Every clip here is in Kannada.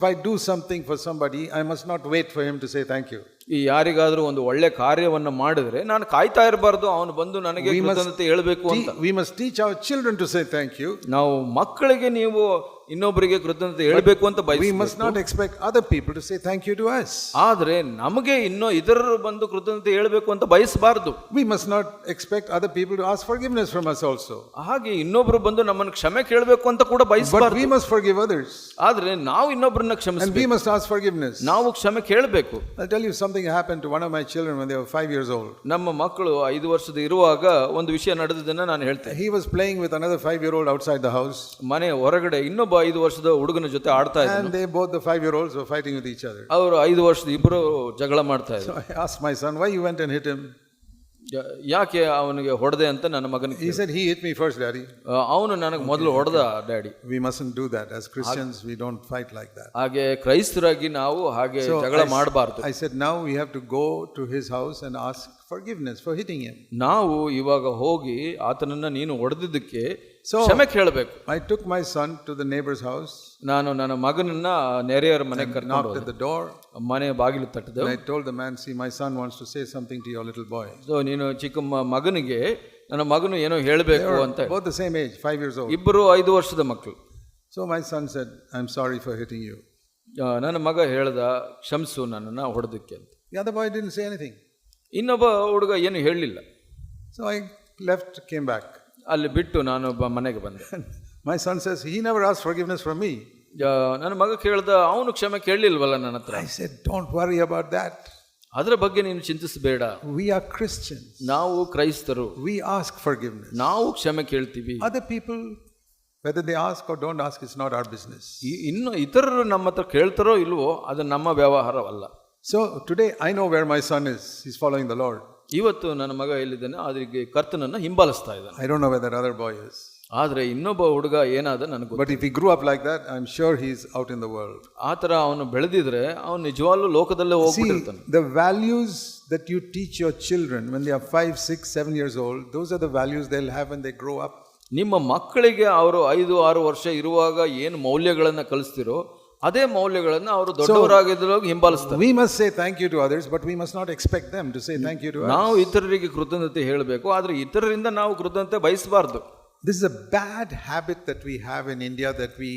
If I do something for somebody, I must not wait for him to say thank you. ಈ ಯಾರಿಗಾದ್ರೂ ಒಂದು ಒಳ್ಳೆ ಕಾರ್ಯವನ್ನ ಮಾಡಿದ್ರೆ ನಾನು ಕಾಯ್ತಾ ಇರಬಾರ್ದು ಅವನು ಬಂದು ನನಗೆ ಕೃತಜ್ಞತೆ ಹೇಳಬೇಕು ಅಂತ. We must teach our children to say thank you. ನಾವು ಮಕ್ಕಳಿಗೆ ನೀವು ಇನ್ನೊಬ್ಬರಿಗೆ ಕೃತಜ್ಞತೆ ಹೇಳಬೇಕು ಅಂತ ಬಯಸ್ಬೇಕು. We must not expect other people to say thank you to us. ಆದ್ರೆ ನಮಗೆ ಇತರರು ಬಂದು ಕೃತಜ್ಞತೆ ಹೇಳಬೇಕು ಅಂತ ಬಯಸಬಾರದು. We must not expect other people to ask forgiveness from us also. ಹಾಗೆ ಇನ್ನೊಬ್ಬರು ಬಂದು ನಮ್ಮನ್ನು ಕ್ಷಮೆ ಕೇಳಬೇಕು ಅಂತ ಕೂಡ ಬಯಸಬಾರದು. But we must forgive others. ಆದ್ರೆ ನಾವು ಇನ್ನೊಬ್ಬರನ್ನ ಕ್ಷಮಿಸಬೇಕು. And we must ask forgiveness. ನಾವು ಕ್ಷಮೆ ಕೇಳಬೇಕು. I'll tell you something happened to one of my children when they were 5 years old. ನಮ್ಮ ಮಕ್ಕಳು 5 ವರ್ಷದ ಇರುವಾಗ ಒಂದು ವಿಷಯ ನಡೆದದನ್ನ ನಾನು ಹೇಳ್ತೇನೆ. He was playing with another 5-year-old outside the house. ಮನೆ ಹೊರಗಡೆ ಇನ್ನೊಬ್ಬ 5 ವರ್ಷದ ಹುಡುಗನ ಜೊತೆ ಆಡ್ತಾ ಇದ್ದರು. And they both the 5-year-olds were fighting with each other. ಅವರು 5 ವರ್ಷದ ಇಬ್ಬರು ಜಗಳ ಮಾಡ್ತಾ ಇದ್ರು. So I asked my son, why you went and hit him? ಯಾಕೆ ಅವನಿಗೆ ಹೊಡೆದೆ ಅಂತ ನನ್ನ ಮಗನಿಗೆ. He said he hit me first, daddy. ಅವನು ನನಗೆ ಮೊದಲು ಹೊಡೆದ daddy. We mustn't do that as Christians. We don't fight like that. ಹಾಗೆ ಕ್ರೈಸ್ತರಾಗಿ ನಾವು ಹಾಗೆ ಜಗಳ ಮಾಡಬಾರದು. I said now we have to go to his house and ask forgiveness for hitting him. ನಾವು ಇವಾಗ ಹೋಗಿ ಆತನನ್ನ ನೀನು ಹೊಡೆದಿದ್ದಕ್ಕೆ ಕ್ಷಮೆ ಕೇಳಬೇಕು. I took my son to the neighbor's house. ನಾನು ನನ್ನ ಮಗನನ್ನ ನೆರೆಯವರ ಮನೆಗೆ ಕರ್ಕೊಂಡು knocked at the door. ಮನೆ ಬಾಗಿಲು ತಟ್ಟಿದೆ. I told the man, see, my son wants to say something to your little boy. So ನೀನು ಚಿಕ್ಕ ಮಗನಿಗೆ ನನ್ನ ಮಗನು ಏನೋ ಹೇಳಬೇಕು ಅಂತ. Both the same age, 5 years old. ಇಬ್ಬರು 5 ವರ್ಷದ ಮಕ್ಕಳು. So my son said, I'm sorry for hitting you. ನನ್ನ ಮಗ ಹೇಳ್ದ ಕ್ಷಮಿಸು ನನ್ನನ್ನು ಹೊಡೆದಕ್ಕೆ ಅಂತ. The other boy didn't say anything. ಇನ್ನೊಬ್ಬ ಹುಡುಗ ಏನು ಹೇಳಲಿಲ್ಲ. So I left, came back. ಅಲ್ಲಿ ಬಿಟ್ಟು ನಾನು ಮನೆಗೆ ಬಂದೆ. My son says, he never asked forgiveness from me. ನನ್ನ ಮಗ ಕೇಳ್ದ ಅವನು ಕ್ಷಮೆ ಕೇಳಲಿಲ್ವಲ್ಲ ನನ್ನ ಹತ್ರ. I said, don't worry about that. ಅದರ ಬಗ್ಗೆ ನೀನು ಚಿಂತಿಸಬೇಡ. We are Christians. ನಾವು ಕ್ರೈಸ್ತರು. We ask forgiveness. ನಾವು ಕ್ಷಮೆ ಕೇಳ್ತೀವಿ. Other people, whether they ask or don't ask, it's not our business. ಇನ್ನು ಇತರರು ನಮ್ಮ ಹತ್ರ ಕೇಳ್ತಾರೋ ಇಲ್ವೋ ಅದು ನಮ್ಮ ವ್ಯವಹಾರವಲ್ಲ. So today I know where my son is. He's following the Lord. ಇವತ್ತು ನನ್ನ ಮಗ ಎಲ್ಲಿದ್ದಾನೆ, ಅದಕ್ಕೆ ಕರ್ತನನ್ನ ಹಿಂಬಾಲಿಸ್ತಾ ಇದ್ದಾನೆ. I don't know where that other boy is. ಆದ್ರೆ ಇನ್ನೊಬ್ಬ ಹುಡುಗ ಏನಾದ ನನಗೆ. But if he grew up like that, I'm sure he's out in the world. ಆ ತರ ಅವನು ಬೆಳೆದಿದ್ರೆ ಅವನು ನಿಜವಾಗ್ಲೂ ಲೋಕದಲ್ಲೇ ಹೋಗ್ಬಿಟ್ಟಿರ್ತಾನೆ. The values that you teach your children when they are 5, 6, 7 years old, those are the values they'll have when they grow up. ನಿಮ್ಮ ಮಕ್ಕಳಿಗೆ ಅವರು 5, 6 ವರ್ಷ ಇರುವಾಗ ಏನು ಮೌಲ್ಯಗಳನ್ನು ಕಲಿಸ್ತಿರೋ ಅದೇ ಮೌಲ್ಯಗಳನ್ನು ಅವರು ದೊಡ್ಡವರಾಗಿದ್ದಾಗ ಹಿಂಬಾಲಿಸ್ತಾರೆ. We must say thank you to others, but we must not expect them to say thank you to us. ನಾವು ಇತರರಿಗೆ ಕೃತಜ್ಞತೆ ಹೇಳಬೇಕು, ಆದ್ರೆ ಇತರರಿಂದ ನಾವು ಕೃತಜ್ಞತೆ ಬಯಸಬಾರದು. This is a bad habit that we have in India, that we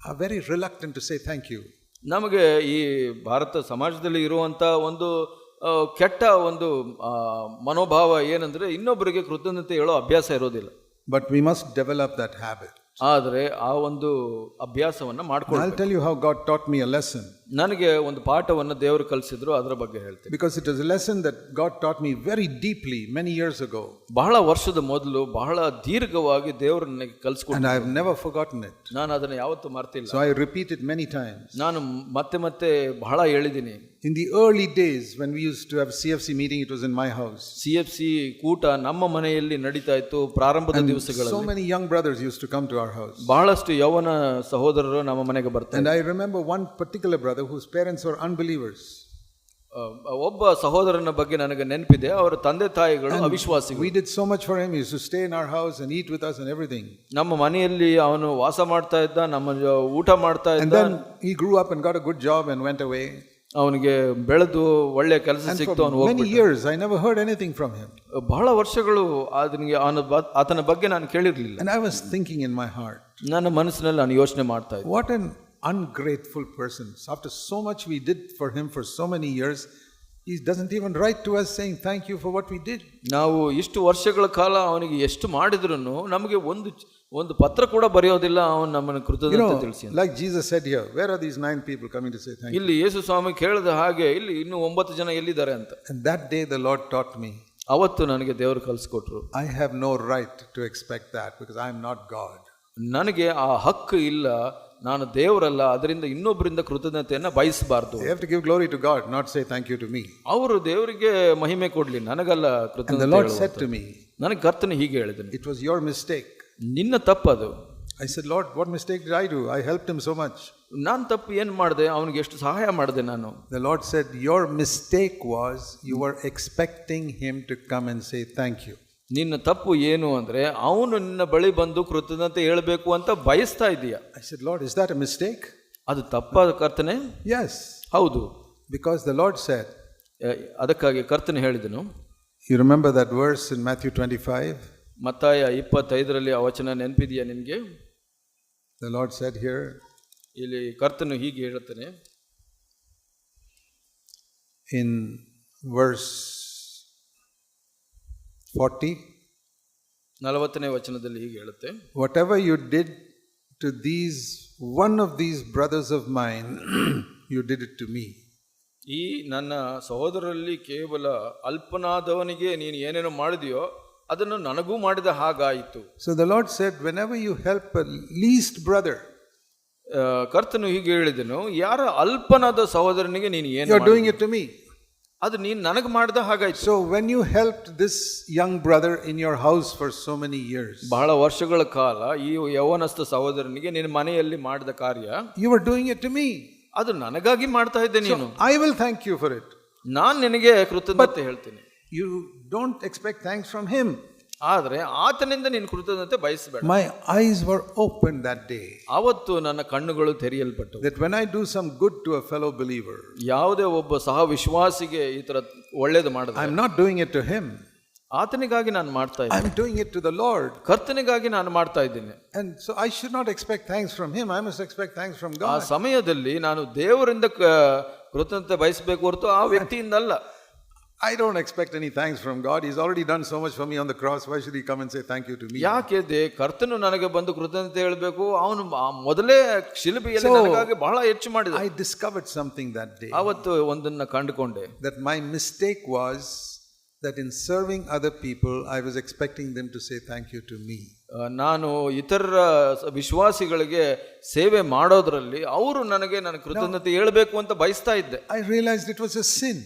are very reluctant to say thank you. ನಮಗೆ ಈ ಭಾರತ ಸಮಾಜದಲ್ಲಿ ಇರುವಂತ ಒಂದು ಕೆಟ್ಟ ಒಂದು ಮನೋಭಾವ ಏನಂದ್ರೆ ಇನ್ನೊಬ್ಬರಿಗೆ ಕೃತಜ್ಞತೆ ಹೇಳೋ ಅಭ್ಯಾಸ ಇರೋದಿಲ್ಲ. But we must develop that habit. ಆದರೆ ಆ ಒಂದು ಅಭ್ಯಾಸವನ್ನ ಮಾಡ್ಕೊಳ್ಳಿ. I'll tell you how God taught me a lesson. ನನಗೆ ಒಂದು ಪಾಠವನ್ನು ದೇವರು ಕಲಿಸಿದ್ರು, ಅದರ ಬಗ್ಗೆ ಹೇಳ್ತೀನಿ. Because it is a lesson that God taught me very deeply many years ago. ಬಹಳ ವರ್ಷದ ಮೊದಲು ಬಹಳ ದೀರ್ಘವಾಗಿ ದೇವರು ನನಗೆ ಕಲಿಸಿಕೊಟ್ರು. And I have never forgotten it. ನಾನು ಅದನ್ನು ಯಾವತ್ತೂ ಮರ್ತಿಲ್ಲ. So I repeat it many times. ನಾನು ಮತ್ತೆ ಬಹಳ ಹೇಳಿದ್ದೀನಿ. In the early days when we used to have CFC meeting, it was in my house. CFC ಕೂಟ ನಮ್ಮ ಮನೆಯಲ್ಲಿ ನಡೀತಾ ಇತ್ತು ಪ್ರಾರಂಭದ ದಿವಸಗಳಲ್ಲಿ. So many young brothers used to come to our house. ಬಹಳಷ್ಟು ಯೌವನ ಸಹೋದರರು ನಮ್ಮ ಮನೆಗೆ ಬರ್ತಾರೆ. And I remember one particular brother whose parents were unbelievers. ಒಬ್ಬ ಸಹೋದರನ ಬಗ್ಗೆ ನನಗೆ ನೆನಪಿದೆ, ಅವರ ತಂದೆ ತಾಯಿಗಳು ಅವಿಶ್ವಾಸಿಗಳು. We did so much for him. He used to stay in our house and eat with us and everything. ನಮ್ಮ ಮನೆಯಲ್ಲಿ ಅವನು ವಾಸ ಮಾಡ್ತಾ ಇದ್ದ, ನಮ್ಮ ಊಟ ಮಾಡ್ತಾ ಇದ್ದ. And then he grew up and got a good job and went away. ಅವನಿಗೆ ಬೆಳೆದು ಒಳ್ಳೆ ಕೆಲಸ ಸಿಕ್ತು, ಅವನು ಹೋಗ್ಬಿಟ್ಟ. Many years I never heard anything from him. ಬಹಳ ವರ್ಷಗಳು ಆತನ ಬಗ್ಗೆ ನಾನು ಕೇಳಿರಲಿಲ್ಲ. And I was thinking in my heart, ನನ್ನ ಮನಸ್ಸಿನಲ್ಲಿ ನಾನು ಯೋಚನೆ ಮಾಡ್ತಾ ಇದ್ದೆ, what an ungrateful person. After so much we did for him for so many years, he doesn't even write to us saying thank you for what we did. ನಾವು ಇಷ್ಟು ವರ್ಷಗಳ ಕಾಲ ಅವನಿಗೆ ಎಷ್ಟು ಮಾಡಿದ್ರು ನಮಗೆ ಒಂದು ಪತ್ರ ಕೂಡ ಬರೆಯೋದಿಲ್ಲ, ಅವನು ನಮ್ಮನ್ನು ಕೃತಜ್ಞತೆ ತಿಳಿಸಿ. Like Jesus said here, where are these 9 people coming to say thank you? ಇಲ್ಲಿ ಯೇಸು ಸ್ವಾಮಿ ಕೇಳಿದ ಹಾಗೆ ಇಲ್ಲಿ ಇನ್ನು 9 ಜನ ಎಲ್ಲಿದ್ದಾರೆ ಅಂತ. And that day the Lord taught me. ಅವತ್ತು ನನಗೆ ದೇವರು ಕಲಿಸಿಕೊಟ್ರು. I have no right to expect that because I am not God. ನನಗೆ ಆ ಹಕ್ಕು ಇಲ್ಲ, ನಾನು ದೇವರಲ್ಲ, ಅದರಿಂದ ಇನ್ನೊಬ್ಬರಿಂದ ಕೃತಜ್ಞತೆಯನ್ನು ಬಯಸಬಾರದು. I have to give glory to God, not say thank you to me. ಅವರು ದೇವರಿಗೆ ಮಹಿಮೆ ಕೊಡ್ಲಿ, ನನಗಲ್ಲ ಕೃತಜ್ಞತೆ. And the Lord said to me, ನನಗೆ ಕರ್ತನು ಹೀಗೆ ಹೇಳಿದನು, it was your mistake. ನಿನ್ನ ತಪ್ಪದು. I said, Lord, what mistake did I do? I helped him so much. ನಾನು ತಪ್ಪು ಏನು ಮಾಡಿದೆ, ಅವನಿಗೆ ಎಷ್ಟು ಸಹಾಯ ಮಾಡಿದೆ ನಾನು. The Lord said, your mistake was you were expecting him to come and say thank you. ನಿನ್ನ ತಪ್ಪು ಏನು ಅಂದ್ರೆ ಅವನು ನಿನ್ನ ಬಳಿ ಬಂದು ಕೃತಜ್ಞತೆ ಹೇಳಬೇಕು ಅಂತ ಬಯಸ್ತಾ ಇದೀಯ. I said, Lord, is that a mistake? ಅದು ತಪ್ಪಾದ ಕರ್ತನೆ? Yes, ಹೌದು. because the Lord said, ಅದಕ್ಕಾಗಿ ಕರ್ತನೆ ಹೇಳಿದನು. you remember that verse in Matthew 25? ಮತ್ತಾಯ 25ರಲ್ಲಿ ಆ ವಚನ ನೆನಪಿದೆಯಾ ನಿಮಗೆ? The Lord said here, ಇಲ್ಲಿ ಕರ್ತನು ಹೀಗೆ ಹೇಳುತ್ತಾನೆ in verse 40ನೇ ವಚನದಲ್ಲಿ ಹೀಗೆ ಹೇಳುತ್ತೆ, whatever you did to one of these brothers of mine, you did it to me. ಈ ನನ್ನ ಸಹೋದರರಲ್ಲಿ ಕೇವಲ ಅಲ್ಪನಾದವನಿಗೆ ನೀನು ಏನೇನು ಮಾಡಿದೆಯೋ ಅದನ್ನು ನನಗೂ ಮಾಡಿದ ಹಾಗಾಯಿತು. So the Lord said, whenever you help a least brother, ಕರ್ತನು ಹೀಗೆ ಹೇಳಿದನು, ಯಾರ ಅಲ್ಪನಾದ ಸಹೋದರನಿಗೆ ನೀನು ಏನು you are doing it to me. ಅದು ನೀನು ನನಗೆ ಮಾಡಿದ ಹಾಗಾಯಿತು. So when you helped this young brother in your house for so many years, ಬಹಳ ವರ್ಷಗಳ ಕಾಲ ಈ ಯೌವನಸ್ಥ ಸಹೋದರನಿಗೆ ನಿನ್ನ ಮನೆಯಲ್ಲಿ ಮಾಡಿದ ಕಾರ್ಯ, you were doing it to me. ಅದು ನನಗಾಗಿ ಮಾಡ್ತಾ ಇದ್ದೆ ನೀನು. I will thank you for it. ನಾನು ನಿನಗೆ ಕೃತಜ್ಞತೆ ಹೇಳ್ತೀನಿ. You don't expect thanks from him. ಆದರೆ ಆತನಿಂದ ನೀನು ಕೃತಜ್ಞತೆ ಬಯಸಬೇಡ. My eyes were opened that day. ಅವತ್ತು ನನ್ನ ಕಣ್ಣುಗಳು ತೆರೆಯಲ್ಪಟ್ಟವು. That when I do some good to a fellow believer, ಯಾವುದೇ ಒಬ್ಬ ಸಹ ವಿಶ್ವಾಸಿಗೆ ಈ ತರ ಒಳ್ಳೇದು ಮಾಡಿದ್ರೆ, I'm not doing it to him. ಆತನಿಗಾಗಿ ನಾನು ಮಾಡ್ತಾ ಇದ್ದೀನಿ. I'm doing it to the Lord. ಕರ್ತನಿಗಾಗಿ ನಾನು ಮಾಡ್ತಾ ಇದ್ದೀನಿ. And so I should not expect thanks from him. I must expect thanks from God. ಆ ಸಮಯದಲ್ಲಿ ನಾನು ದೇವರಿಂದ ಕೃತಜ್ಞತೆ ಬಯಸಬೇಕು ಹೊರತು ಆ ವ್ಯಕ್ತಿಯಿಂದ ಅಲ್ಲ. I don't expect any thanks from God. He's already done so much for me on the cross. Why should he come and say thank you to me? ಯಾಕೆ ಕರ್ತನು ನನಗೆ ಬಂದು ಕೃತಜ್ಞತೆ ಹೇಳಬೇಕು? ಅವನು ಮೊದಲೇ ಶಿಲುಬೆಯಲ್ಲಿ ನನಗಾಗಿ ಬಹಳ ಹೆಚ್ಚು ಮಾಡಿದ. I discovered something that day. ಅವತ್ತು ಒಂದನ್ನ ಕಂಡುಕೊಂಡೆ. That my mistake was that in serving other people, I was expecting them to say thank you to me. ನಾನು ಇತರ ವಿಶ್ವಾಸಿಗಳಿಗೆ ಸೇವೆ ಮಾಡೋದ್ರಲ್ಲಿ ಅವರು ನನ್ನ ಕೃತಜ್ಞತೆ ಹೇಳಬೇಕು ಅಂತ ಬಯಸ್ತಾ ಇದ್ದೆ. I realized it was a sin.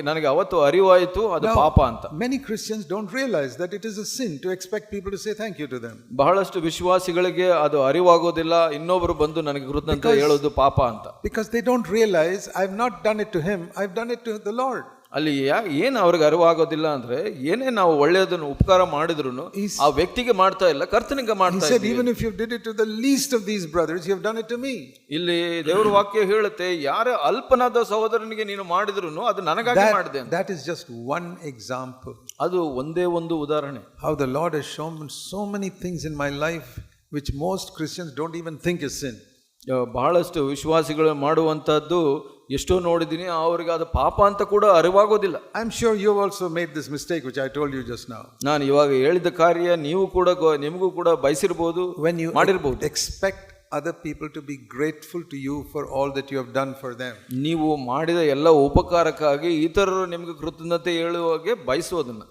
ನನಗೆ ಅವತ್ತು ಅರಿವಾಯಿತು ಅದು ಪಾಪ ಅಂತ. Many Christians don't realize that it is a sin to expect people to say thank you to them. ಬಹಳಷ್ಟು ವಿಶ್ವಾಸಿಗಳಿಗೆ ಅದು ಅರಿವಾಗೋದಿಲ್ಲ, ಇನ್ನೊಬ್ಬರು ಬಂದು ನನಗೆ ಕೃತಜ್ಞತೆ ಹೇಳೋದು ಪಾಪ ಅಂತ. Because they don't realize I've not done it to him, I've done it to the Lord. ಅಲ್ಲಿ ಏನು ಅವ್ರಿಗೆ ಅರಿವಾಗೋದಿಲ್ಲ ಅಂದ್ರೆ, ಏನೇ ನಾವು ಒಳ್ಳೆಯದನ್ನು ಉಪಕಾರ ಮಾಡಿದ್ರು ಆ ವ್ಯಕ್ತಿಗೆ ಮಾಡ್ತಾ ಇಲ್ಲ, ಕರ್ತನಿಗೆ ಮಾಡ್ತಾ ಇದ್ದೀವಿ. He said, even if you did it to the least of these brothers, you have done it to me. ಇಲ್ಲಿ ದೇವರ ವಾಕ್ಯ ಹೇಳುತ್ತೆ, ಯಾರ ಅಲ್ಪನಾದ ಸಹೋದರನಿಗೆ ನೀನು ಮಾಡಿದ್ರು ಅದು ನನಗಾಗಿ ಮಾಡಿದೆ ಅಂತ. That is just one example. ಅದು ಒಂದೇ ಒಂದು ಉದಾಹರಣೆ. How the Lord has shown so many things in my life which most Christians don't even think is sin. ಬಹಳಷ್ಟು ವಿಶ್ವಾಸಿಗಳು ಮಾಡುವಂತದ್ದು ಎಷ್ಟೋ ನೋಡಿದ್ದೀನಿ, ಅವರಿಗೆ ಅದು ಪಾಪ ಅಂತ ಕೂಡ ಅರಿವಾಗೋದಿಲ್ಲ. I am sure you have also made this mistake which I told you just now. ನಾನು ಇವಾಗ ಹೇಳಿದ ಕಾರ್ಯ ನೀವು ಕೂಡ ನಿಮಗೂ ಕೂಡ ಬಯಸಿರಬಹುದು, ಮಾಡಿರಬಹುದು. Expect other people to be grateful to you for all that you have done for them. ನೀವು ಮಾಡಿದ ಎಲ್ಲ ಉಪಕಾರಕ್ಕಾಗಿ ಇತರರು ನಿಮಗೆ ಕೃತಜ್ಞತೆ ಹೇಳುವಾಗೆ ಬಯಸೋದನ್ನ.